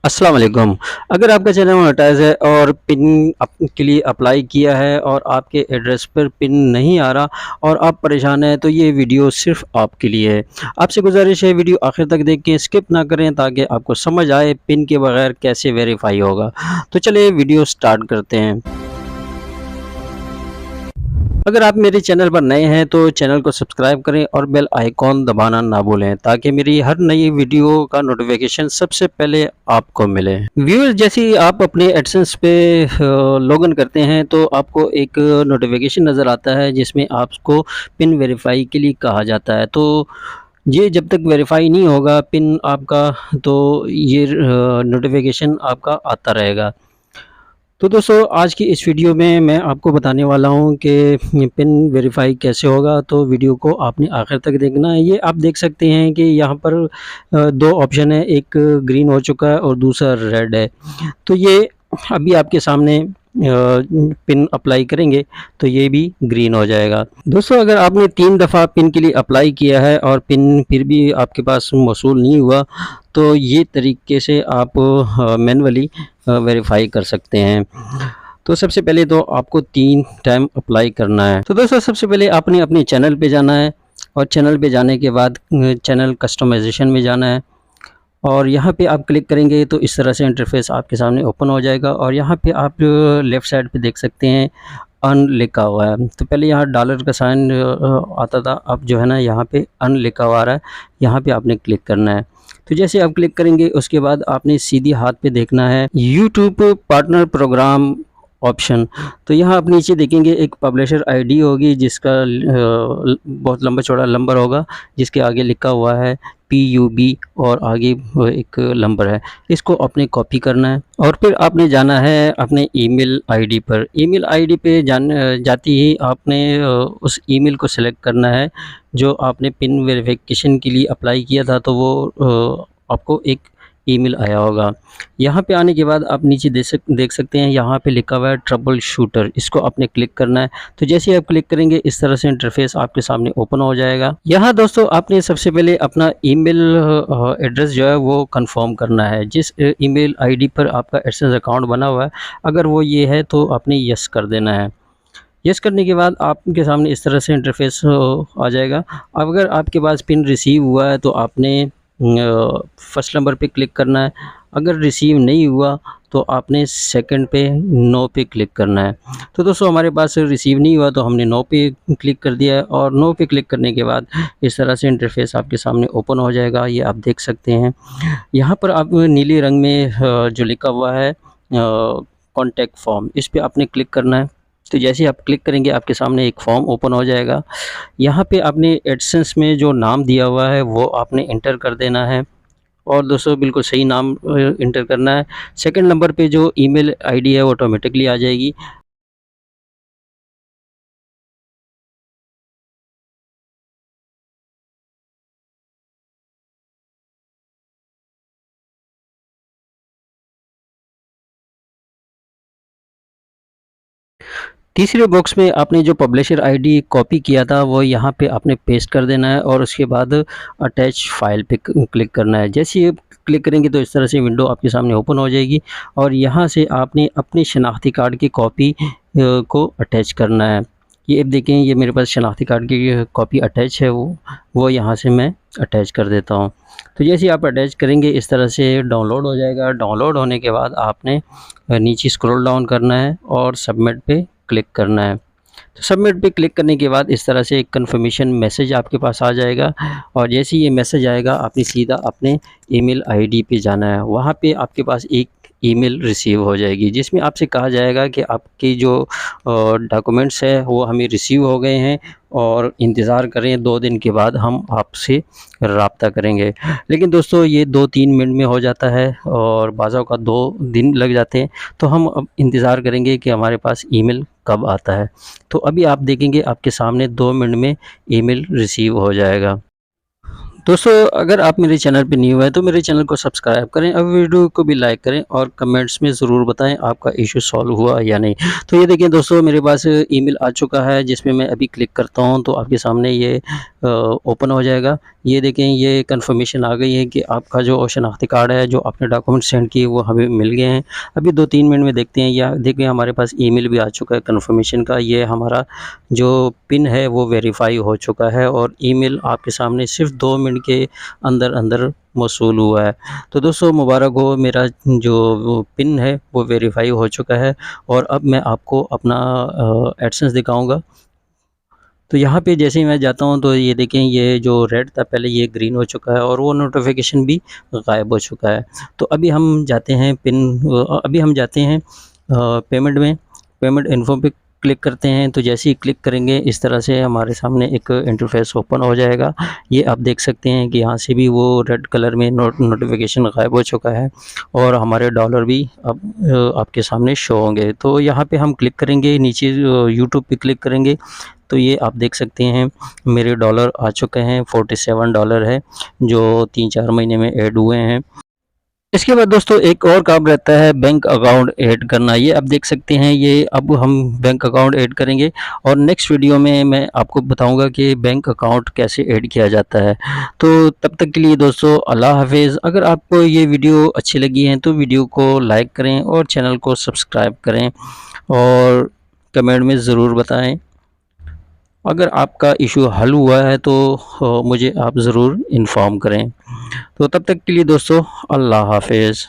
अस्सलाम वालेकुम। अगर आपका चैनल मोनेटाइज़ है और पिन के लिए अप्लाई किया है और आपके एड्रेस पर पिन नहीं आ रहा और आप परेशान हैं, तो ये वीडियो सिर्फ़ आपके लिए है। आपसे गुज़ारिश है वीडियो आखिर तक देखें, स्किप ना करें ताकि आपको समझ आए पिन के बगैर कैसे वेरीफ़ाई होगा। तो चलिए वीडियो स्टार्ट करते हैं। अगर आप मेरे चैनल पर नए हैं तो चैनल को सब्सक्राइब करें और बेल आइकॉन दबाना ना भूलें ताकि मेरी हर नई वीडियो का नोटिफिकेशन सबसे पहले आपको मिले। व्यूअर्स, जैसे ही आप अपने एडसेंस पे लॉगिन करते हैं तो आपको एक नोटिफिकेशन नज़र आता है जिसमें आपको पिन वेरीफाई के लिए कहा जाता है। तो ये जब तक वेरीफाई नहीं होगा पिन आपका, तो ये नोटिफिकेशन आपका आता रहेगा। तो दोस्तों, आज की इस वीडियो में मैं आपको बताने वाला हूँ कि पिन वेरीफ़ाई कैसे होगा, तो वीडियो को आपने आखिर तक देखना है। ये आप देख सकते हैं कि यहाँ पर 2 ऑप्शन है, एक ग्रीन हो चुका है और दूसरा रेड है। तो ये अभी आपके सामने पिन अप्लाई करेंगे तो ये भी ग्रीन हो जाएगा। दोस्तों, अगर आपने 3 दफ़ा पिन के लिए अप्लाई किया है और पिन फिर भी आपके पास मौसूल नहीं हुआ, तो ये तरीके से आप मैनुअली वेरीफ़ाई कर सकते हैं। तो सबसे पहले तो आपको 3 टाइम अप्लाई करना है। तो दोस्तों, सबसे पहले आपने अपने चैनल पे जाना है और चैनल पे जाने के बाद चैनल कस्टमाइज़ेशन में जाना है और यहाँ पे आप क्लिक करेंगे तो इस तरह से इंटरफ़ेस आपके सामने ओपन हो जाएगा और यहाँ पे आप लेफ़्ट साइड पे देख सकते हैं अर्न लिखा हुआ है। तो पहले यहाँ डॉलर का साइन आता था, अब जो है ना यहाँ पे अर्न लिखा हुआ आ रहा है, यहाँ पे आपने क्लिक करना है। तो जैसे आप क्लिक करेंगे उसके बाद आपने सीधी हाथ पे देखना है यूट्यूब पार्टनर प्रोग्राम ऑप्शन। तो यहाँ आप नीचे देखेंगे एक पब्लिशर आईडी होगी जिसका बहुत लंबा चौड़ा नंबर होगा, जिसके आगे लिखा हुआ है PUB और आगे वो एक नंबर है। इसको आपने कॉपी करना है और फिर आपने जाना है अपने ईमेल आईडी पर। ईमेल आईडी पे जाते ही आपने उस ईमेल को सेलेक्ट करना है जो आपने पिन वेरिफिकेशन के लिए अप्लाई किया था, तो वो आपको एक ईमेल आया होगा। यहाँ पे आने के बाद आप नीचे देख सकते हैं, यहाँ पे लिखा हुआ है ट्रबल शूटर, इसको आपने क्लिक करना है। तो जैसे ही आप क्लिक करेंगे इस तरह से इंटरफेस आपके सामने ओपन हो जाएगा। यहाँ दोस्तों, आपने सबसे पहले अपना ईमेल एड्रेस जो है वो कंफर्म करना है। जिस ईमेल आईडी पर आपका एडसेंस अकाउंट बना हुआ है, अगर वो ये है तो आपने यस कर देना है। यस करने के बाद आपके सामने इस तरह से इंटरफेस आ जाएगा। अब अगर आपके पास पिन रिसीव हुआ है तो आपने फर्स्ट नंबर पे क्लिक करना है। अगर रिसीव नहीं हुआ तो आपने सेकंड पे नो पे क्लिक करना है। तो दोस्तों, हमारे पास रिसीव नहीं हुआ तो हमने नो पे क्लिक कर दिया है और नो पे क्लिक करने के बाद इस तरह से इंटरफेस आपके सामने ओपन हो जाएगा। ये आप देख सकते हैं। यहाँ पर आप नीले रंग में जो लिखा हुआ है कॉन्टैक्ट फॉर्म, इस पे आपने क्लिक करना है। तो जैसे ही आप क्लिक करेंगे आपके सामने एक फॉर्म ओपन हो जाएगा। यहाँ पे आपने एडसेंस में जो नाम दिया हुआ है वो आपने इंटर कर देना है और दोस्तों बिल्कुल सही नाम इंटर करना है। सेकंड नंबर पे जो ईमेल आईडी है वो ऑटोमेटिकली आ जाएगी। तीसरे बॉक्स में आपने जो पब्लिशर आईडी कॉपी किया था वो यहाँ पे आपने पेस्ट कर देना है और उसके बाद अटैच फाइल पे क्लिक करना है। जैसे ही क्लिक करेंगे तो इस तरह से विंडो आपके सामने ओपन हो जाएगी और यहाँ से आपने अपनी शनाख्ती कार्ड की कॉपी को अटैच करना है। ये अब देखें, ये मेरे पास शनाख्ती कार्ड की कॉपी अटैच है, वो यहाँ से मैं अटैच कर देता हूँ। तो जैसे आप अटैच करेंगे इस तरह से डाउनलोड हो जाएगा। डाउनलोड होने के बाद आपने नीचे स्क्रॉल डाउन करना है और सबमिट पे क्लिक करना है। तो सबमिट पे क्लिक करने के बाद इस तरह से एक कन्फर्मेशन मैसेज आपके पास आ जाएगा और जैसे ही ये मैसेज आएगा आपने सीधा अपने ईमेल आईडी पे जाना है। वहाँ पे आपके पास एक ईमेल रिसीव हो जाएगी जिसमें आपसे कहा जाएगा कि आपकी जो डॉक्यूमेंट्स है वो हमें रिसीव हो गए हैं और इंतज़ार करें, 2 दिन के बाद हम आपसे रब्ता करेंगे। लेकिन दोस्तों, ये 2-3 मिनट में हो जाता है और बाज़ का 2 दिन लग जाते हैं। तो हम अब इंतज़ार करेंगे कि हमारे पास ईमेल कब आता है। तो अभी आप देखेंगे आपके सामने 2 मिनट में ईमेल रिसीव हो जाएगा। दोस्तों अगर आप मेरे चैनल पे न्यू है तो मेरे चैनल को सब्सक्राइब करें, अब वीडियो को भी लाइक करें और कमेंट्स में ज़रूर बताएं आपका इशू सॉल्व हुआ या नहीं। तो ये देखिए दोस्तों, मेरे पास ईमेल आ चुका है जिसमें मैं अभी क्लिक करता हूं तो आपके सामने ये ओपन हो जाएगा। ये देखें, ये कंफर्मेशन आ गई है कि आपका जो शनाख्ती कार्ड है, जो आपने डॉक्यूमेंट सेंड किए वो हमें मिल गए हैं। अभी 2-3 मिनट में देखते हैं, या देखिए हमारे पास ईमेल भी आ चुका है कंफर्मेशन का। ये हमारा जो पिन है वो वेरीफाई हो चुका है और ईमेल आपके सामने सिर्फ 2 मिनट के अंदर अंदर मौसूल हुआ है। तो दोस्तों मुबारक हो, मेरा जो पिन है वो वेरीफाई हो चुका है। और अब मैं आपको अपना एडसेंस दिखाऊंगा। तो यहाँ पे जैसे ही मैं जाता हूँ तो ये देखें, ये जो रेड था पहले ये ग्रीन हो चुका है और वो नोटिफिकेशन भी गायब हो चुका है। तो अभी हम जाते हैं अभी हम जाते हैं पेमेंट में, पेमेंट इन्फो पे क्लिक करते हैं। तो जैसे ही क्लिक करेंगे इस तरह से हमारे सामने एक इंटरफेस ओपन हो जाएगा। ये आप देख सकते हैं कि यहाँ से भी वो रेड कलर में नोटिफिकेशन गायब हो चुका है और हमारे डॉलर भी अब आपके सामने शो होंगे। तो यहाँ पे हम क्लिक करेंगे, नीचे यूट्यूब पे क्लिक करेंगे तो ये आप देख सकते हैं मेरे डॉलर आ चुके हैं। 47 डॉलर है जो 3-4 महीने में ऐड हुए हैं। इसके बाद दोस्तों एक और काम रहता है बैंक अकाउंट ऐड करना। ये आप देख सकते हैं, ये अब हम बैंक अकाउंट ऐड करेंगे और नेक्स्ट वीडियो में मैं आपको बताऊंगा कि बैंक अकाउंट कैसे ऐड किया जाता है। तो तब तक के लिए दोस्तों अल्लाह हाफिज़। अगर आपको ये वीडियो अच्छी लगी है तो वीडियो को लाइक करें और चैनल को सब्सक्राइब करें और कमेंट में ज़रूर बताएँ। अगर आपका इशू हल हुआ है तो मुझे आप ज़रूर इन्फॉर्म करें। तो तब तक के लिए दोस्तों अल्लाह हाफिज़।